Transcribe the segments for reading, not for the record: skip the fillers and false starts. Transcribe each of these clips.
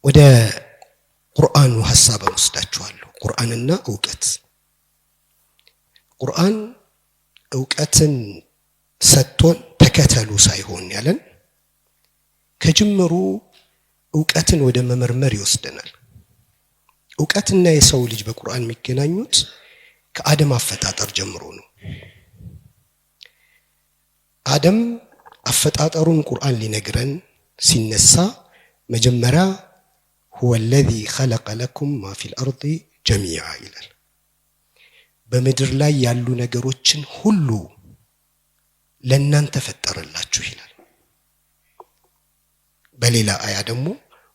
ወደ ቁርአኑ ሐሳብ ወስዳችኋለሁ። ቁርአንና ዕውቀት። ቁርአን ዕውቀትን ሰጥቶን ተከተሉ ሳይሆን ያለን ከጅምሩ ዕውቀትን ወደ መመርመር ይወስደናል። ዕውቀትና የሰው ልጅ በቁርአን የሚገናኙት ከአደም አፈጣጠር ጀምሮ ነው። አደም አፈጣጠሩን ቁርአን ሊነግረን ሲነሳ መጀመሪያ هو الذي خلق لكم ما في الأرض جميعا ይላል። በምድር ላይ ያሉ ነገሮችን ሁሉ ለእናንተ ፈጠረላችሁ ይላል። በሌላ አያ ደግሞ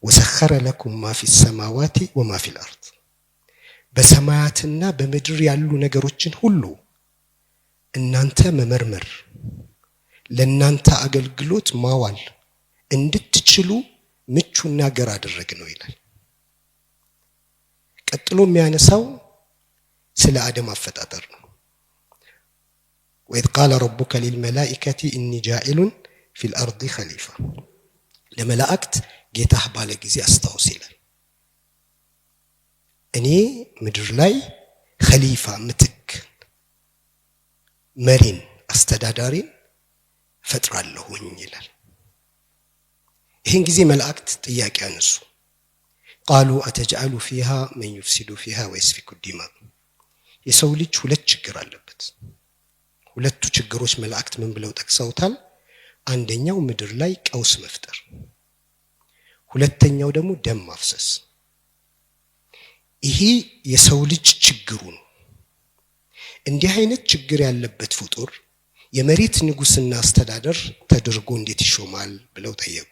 وسخر لكم ما في السماوات وما في الأرض በሰማያትና በምድር ያሉ ነገሮችን ሁሉ እናንተ መመርመር ለእናንተ አገልግሎት ማዋል እንድትችሉ ምቹና ገር አደረግ ነው ይላል። ቀጥሎ የሚያነሳው ስለ አደም አፈጣጠር ነው። وإذ قال ربك للملائكة إني جاعل في الأرض خليفة ለመላእክት ጌታህ ባለ ጊዜ አስታውስ ይላል። እኔ ምድር ላይ ኸሊፋ ምትክ መሪን አስተዳዳሪን ፈጥራለሁኝ ይላል። ይህን ጊዜ መላእክት ጥያቄ አነሱ። قالوا أتجعل فيها من يفسد فيها ويسفك الدماء የሰው ልጅ ሁለት ችግር አለበት። ሁለቱ ችግሮች መላእክት ምን ብለው ጠቅሰውታል? አንደኛው ምድር ላይ ቀውስ መፍጠር፣ ሁለተኛው ደግሞ ደም ማፍሰስ። ይሄ የሰው ልጅ ችግሩ ነው። እንዲህ አይነት ችግር ያለበት ፍጡር የመሬት ንጉስና አስተዳደር ተደርጎ እንዴት ይሾማል ብለው ጠየቁ።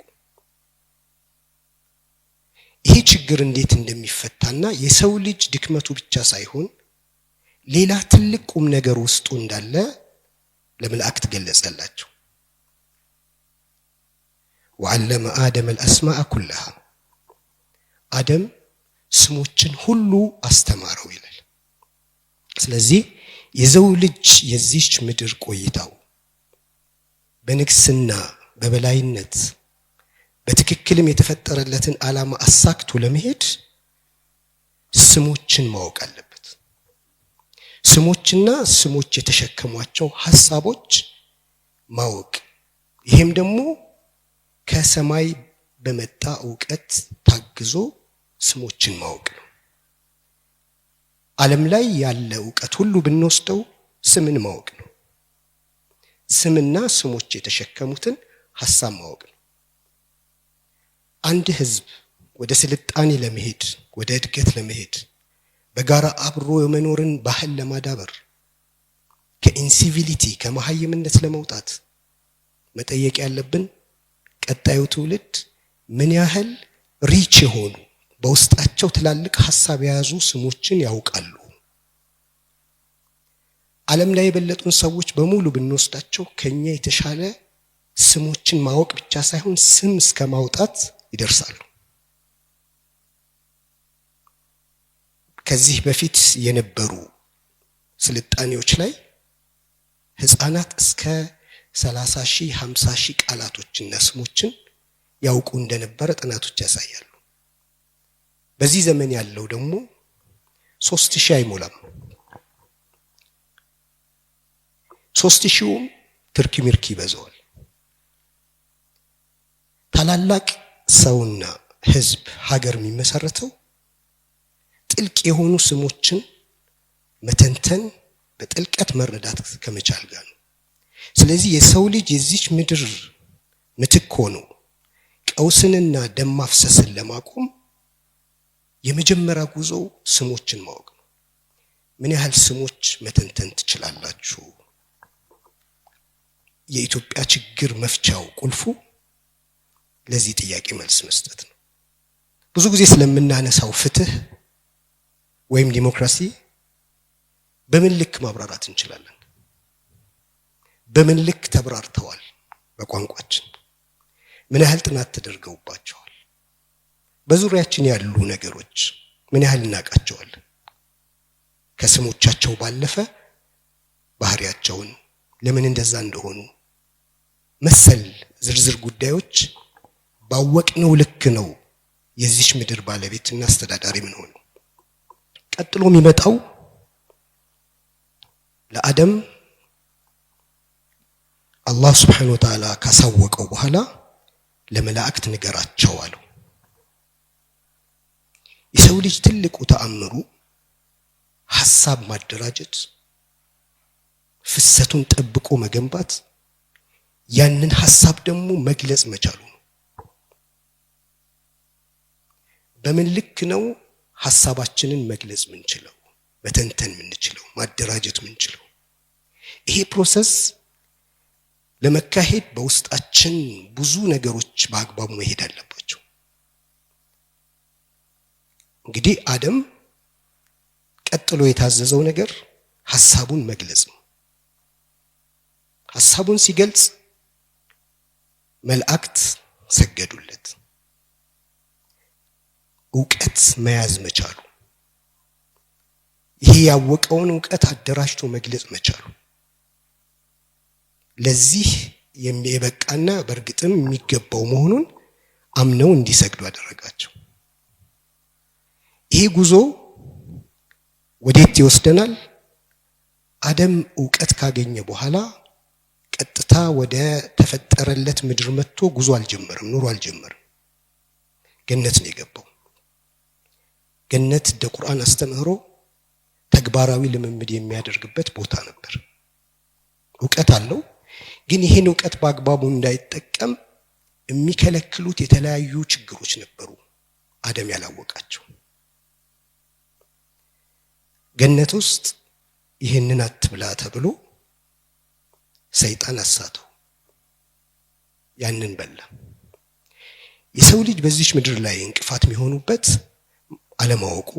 ይሄ ችግር እንዴት እንደሚፈታና የሰው ልጅ ድክመቱ ብቻ ሳይሆን ሌላ ትልቅ ቁም ነገር ውስጡ እንዳለ ለመላእክት ገለጸላቸው። وعلم آدم الأسماء كلها አደም ስሞችን ሁሉ አስተማረው ይላል። ስለዚህ የሰው ልጅ የዚህች ምድር ቆይታው በንግስና በበላይነት በትክክልም የተፈጠረለትን ዓላማ አሳክቶ ለመሄድ ስሞችን ማወቅ አለበት። ስሞችና ስሞች የተሸከሟቸው ሐሳቦች ማወቅ፣ ይሄም ደግሞ ከሰማይ በመጣ ዕውቀት ታግዞ ስሞችን ማወቅ ነው። ዓለም ላይ ያለ ዕውቀት ሁሉ ብንወስደው ስምን ማወቅ ነው። ስምና ስሞች የተሸከሙትን ሐሳብ ማወቅ ነው። አንድ ህዝብ ወደ ስልጣኔ ለመሄድ ወደ እድገት ለመሄድ በጋራ አብሮ የመኖርን ባህል ለማዳበር ከኢንሲቪሊቲ ከመሃይምነት ለመውጣት መጠየቅ ያለብን ቀጣዩ ትውልድ ምን ያህል ሪች የሆኑ በውስጣቸው ትላልቅ ሐሳብ የያዙ ስሞችን ያውቃሉ። ዓለም ላይ የበለጡን ሰዎች በሙሉ ብንወስዳቸው ከኛ የተሻለ ስሞችን ማወቅ ብቻ ሳይሆን ስም እስከ ማውጣት ይደርሳሉ። ከዚህ በፊት የነበሩ ስልጣኔዎች ላይ ህፃናት እስከ 30,000 50,000 ቃላቶችና ስሞችን ያውቁ እንደነበረ ጥናቶች ያሳያሉ። በዚህ ዘመን ያለው ደግሞ 3,000 አይሞላም። 3,000ም ትርኪ ምርኪ ይበዛዋል። ታላላቅ ሰውና ህዝብ ሀገር የሚመሰረተው ጥልቅ የሆኑ ስሞችን መተንተን በጥልቀት መረዳት ከመቻል ጋር ነው። ስለዚህ የሰው ልጅ የዚች ምድር ምትክ ሆኖ ቀውስንና ደም ማፍሰስን ለማቆም የመጀመሪያ ጉዞ ስሞችን ማወቅ ነው። ምን ያህል ስሞች መተንተን ትችላላችሁ? የኢትዮጵያ ችግር መፍቻው ቁልፉ ለዚህ ጥያቄ መልስ መስጠት ነው። ብዙ ጊዜ ስለምናነሳው ፍትህ ወይም ዲሞክራሲ በምን ልክ ማብራራት እንችላለን? በምን ልክ ተብራርተዋል? በቋንቋችን ምን ያህል ጥናት ተደርገውባቸዋል? በዙሪያችን ያሉ ነገሮች ምን ያህል እናውቃቸዋለን? ከስሞቻቸው ባለፈ ባህሪያቸውን ለምን እንደዛ እንደሆኑ መሰል ዝርዝር ጉዳዮች ባወቅነው ልክ ነው የዚች ምድር ባለቤትና አስተዳዳሪ ምን ሆነ? ቀጥሎ የሚመጣው ለአደም አላህ Subhanahu Wa Ta'ala ካሳወቀው በኋላ ለመላእክት ንገራቸው አለው። የሰው ልጅ ትልቁ ተአምሩ ሐሳብ ማደራጀት፣ ፍሰቱን ጠብቆ መገንባት፣ ያንን ሐሳብ ደግሞ መግለጽ መቻሉ ነው። በምን ልክ ነው ሐሳባችንን መግለጽ ምንችለው፣ መተንተን ምንችለው፣ ማደራጀት ምንችለው? ይሄ ፕሮሰስ ለመካሄድ በውስጣችን ብዙ ነገሮች በአግባቡ መሄድ አለባቸው። እንግዲህ አደም ቀጥሎ የታዘዘው ነገር ሐሳቡን መግለጽ ነው። ሐሳቡን ሲገልጽ መላእክት ሰገዱለት። ዕውቀት መያዝ መቻሉ፣ ይሄ ያወቀውን ዕውቀት አደራጅቶ መግለጽ መቻሉ ለዚህ የሚበቃና በርግጥም የሚገባው መሆኑን አምነው እንዲሰግዱ አደረጋቸው። ይሄ ጉዞ ወዴት ይወስደናል? አደም ዕውቀት ካገኘ በኋላ ቀጥታ ወደ ተፈጠረለት ምድር መጥቶ ጉዞ አልጀመረም፣ ኑሮ አልጀመረም። ገነት ነው የገባው። ገነት እንደ ቁርአን አስተምህሮ ተግባራዊ ልምምድ የሚያደርግበት ቦታ ነበር። ዕውቀት አለው፣ ግን ይሄን ዕውቀት በአግባቡ እንዳይጠቀም የሚከለክሉት የተለያዩ ችግሮች ነበሩ አደም ያላወቃቸው። ገነት ውስጥ ይሄንን አትብላ ተብሎ ሰይጣን አሳተው፣ ያንን በላ። የሰው ልጅ በዚህ ምድር ላይ እንቅፋት የሚሆኑበት አለማወቁ፣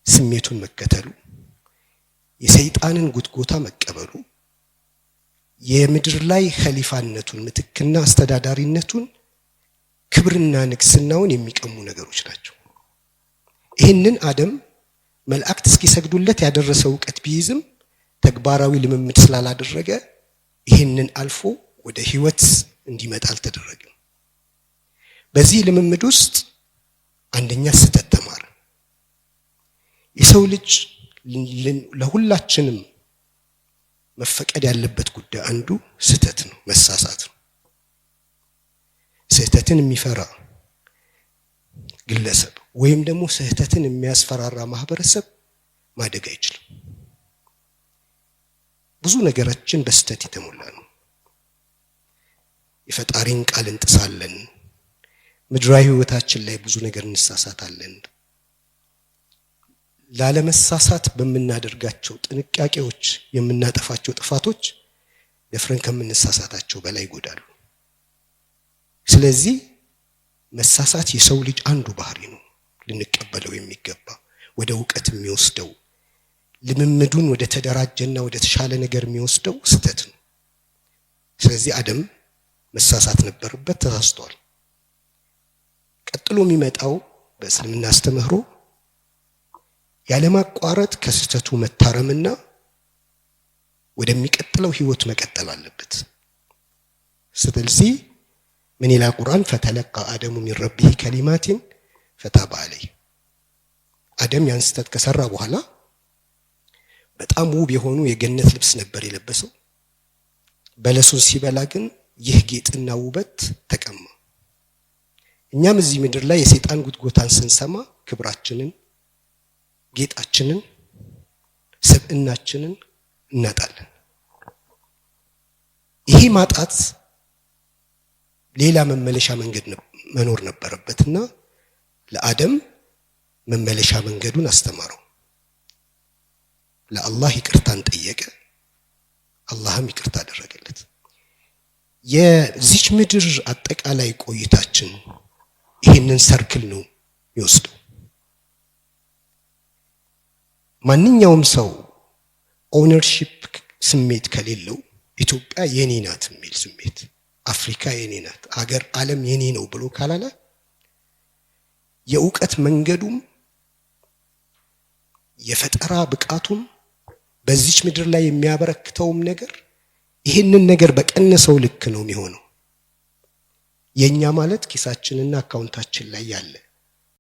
ስሜቱን መከተሉ፣ የሰይጣንን ጉትጎታ መቀበሉ፣ የምድር ላይ ኸሊፋነቱን ምትክና አስተዳዳሪነቱን ክብርና ንግስናውን የሚቀሙ ነገሮች ናቸው። ይህንን አደም መላእክት እስኪሰግዱለት ያደረሰው ዕውቀት ቢይዝም ተግባራዊ ልምምድ ስላላደረገ ይህንን አልፎ ወደ ህይወት እንዲመጣ አልተደረገም። በዚህ ልምምድ ውስጥ አንደኛ ስህተት ተማረ። የሰው ልጅ ለሁላችንም መፈቀድ ያለበት ጉዳይ አንዱ ስህተት ነው፣ መሳሳት ነው። ስህተትን የሚፈራ ግለሰብ ወይም ደግሞ ስህተትን የሚያስፈራራ ማህበረሰብ ማደግ አይችልም። ብዙ ነገራችን በስህተት የተሞላ ነው። የፈጣሪን ቃል እንጥሳለን፣ ምድራዊ ህይወታችን ላይ ብዙ ነገር እንሳሳታለን። ላለመሳሳት በምናደርጋቸው ጥንቃቄዎች የምናጠፋቸው ጥፋቶች ደፍረን ከምንሳሳታቸው በላይ ይጎዳሉ። ስለዚህ መሳሳት የሰው ልጅ አንዱ ባህሪ ነው፣ ልንቀበለው የሚገባ ወደ ዕውቀት የሚወስደው ልምምዱን ወደ ተደራጀና ወደ ተሻለ ነገር የሚወስደው ስህተት ነው። ስለዚህ አደም መሳሳት ነበረበት፣ ተሳስቷል። ቀጥሎ የሚመጣው በእስልምና አስተምህሮ ያለማቋረጥ ከስህተቱ መታረምና ወደሚቀጥለው ህይወት መቀጠል አለበት። ስለዚህ ምን ይላል ቁርአን? ፈተለቀ አደሙ ሚን ረቢሂ ከሊማቲን ፈታበ ዐለይህ። አደም ያን ስህተት ከሰራ በኋላ በጣም ውብ የሆኑ የገነት ልብስ ነበር የለበሰው። በለሱን ሲበላ ግን ይህ ጌጥና ውበት ተቀማ። እኛም እዚህ ምድር ላይ የሰይጣን ጉትጎታን ስንሰማ ክብራችንን፣ ጌጣችንን፣ ስብዕናችንን እናጣለን። ይሄ ማጣት ሌላ መመለሻ መንገድ መኖር ነበረበትና ለአደም መመለሻ መንገዱን አስተማረው። ለአላህ ይቅርታን ጠየቀ፣ አላህም ይቅርታ አደረገለት። የዚች ምድር አጠቃላይ ቆይታችን ይህንን ሰርክል ነው የሚወስደው። ማንኛውም ሰው ኦነርሺፕ ስሜት ከሌለው ኢትዮጵያ የኔ ናት የሚል ስሜት፣ አፍሪካ የኔ ናት፣ አገር ዓለም የኔ ነው ብሎ ካላለ የዕውቀት መንገዱም የፈጠራ ብቃቱም በዚች ምድር ላይ የሚያበረክተውም ነገር ይህንን ነገር በቀነሰው ልክ ነው የሚሆነው። የኛ ማለት ኪሳችንና አካውንታችን ላይ ያለ